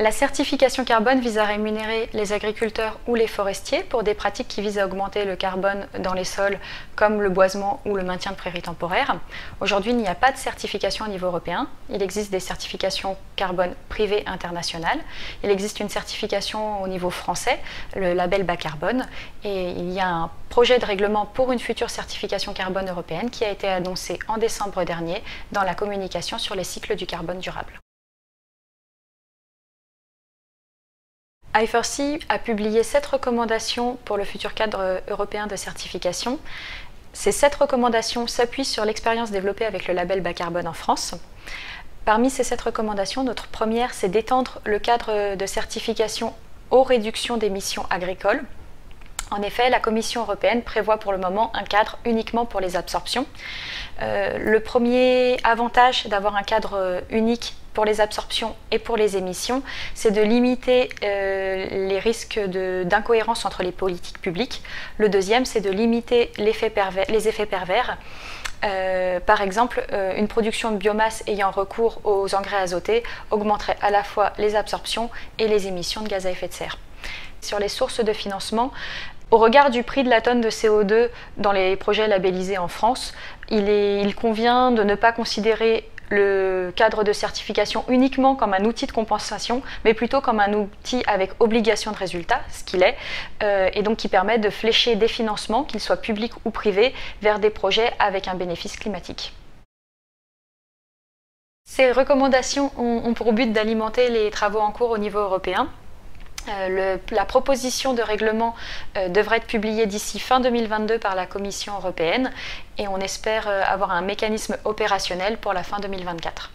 La certification carbone vise à rémunérer les agriculteurs ou les forestiers pour des pratiques qui visent à augmenter le carbone dans les sols, comme le boisement ou le maintien de prairies temporaires. Aujourd'hui, il n'y a pas de certification au niveau européen. Il existe des certifications carbone privées internationales. Il existe une certification au niveau français, le label bas carbone. Et il y a un projet de règlement pour une future certification carbone européenne qui a été annoncé en décembre dernier dans la communication sur les cycles du carbone durable. I4C a publié 7 recommandations pour le futur cadre européen de certification. Ces 7 recommandations s'appuient sur l'expérience développée avec le label bas carbone en France. Parmi ces 7 recommandations, notre première, c'est d'étendre le cadre de certification aux réductions d'émissions agricoles. En effet, la Commission européenne prévoit pour le moment un cadre uniquement pour les absorptions. Le premier avantage d'avoir un cadre unique pour les absorptions et pour les émissions, c'est de limiter les risques d'incohérence entre les politiques publiques. Le deuxième, c'est de limiter les effets pervers. Par exemple, une production de biomasse ayant recours aux engrais azotés augmenterait à la fois les absorptions et les émissions de gaz à effet de serre. Sur les sources de financement, au regard du prix de la tonne de CO2 dans les projets labellisés en France, il convient de ne pas considérer le cadre de certification uniquement comme un outil de compensation, mais plutôt comme un outil avec obligation de résultat, ce qu'il est, et donc qui permet de flécher des financements, qu'ils soient publics ou privés, vers des projets avec un bénéfice climatique. Ces recommandations ont pour but d'alimenter les travaux en cours au niveau européen. La proposition de règlement devrait être publiée d'ici fin 2022 par la Commission européenne et on espère avoir un mécanisme opérationnel pour la fin 2024.